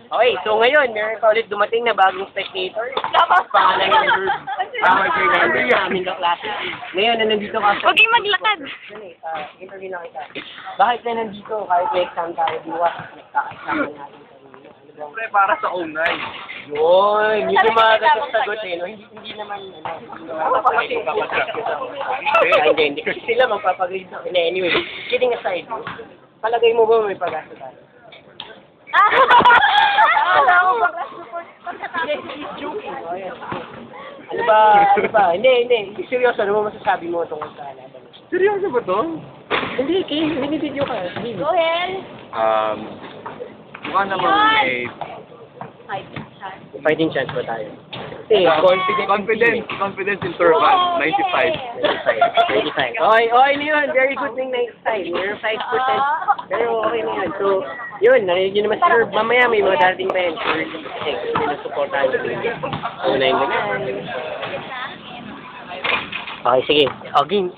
Okay, so ngayon, meron pa ulit dumating na bagong spectator. Pangalan niya Herb. Member namin kaklase. Ngayon, nandito ka. Huwag kayong maglakad. Interview na kita. Bakit na nandito? Kahit may exam tayo bukas, nagka-exam natin. Siyempre, para sa online. Yun, yun yung mga sagot eh. No? Hindi naman, hindi. Kasi sila magpapagrade na. Anyway, kidding aside, palagay mo ba may pag-asa tayo? Joking. Ano ba? Hindi. Seryoso, ano mo masasabi mo tungkol sa laban? Seryoso ba to? Hindi, binibidyo ka. Go ahead. Mukha naman Fighting chance ba tayo? Kasi confidence interval, 95. 95. Okay, na yun. Very good thing 95. Meron 5%. Pero okay na yun. So, yun, narinig nyo naman si Herb. Mamaya may mga darating pa yan. Sure, kasi gusto nyo na supportahan yung team. So, na yun. Okay, sige. Okay.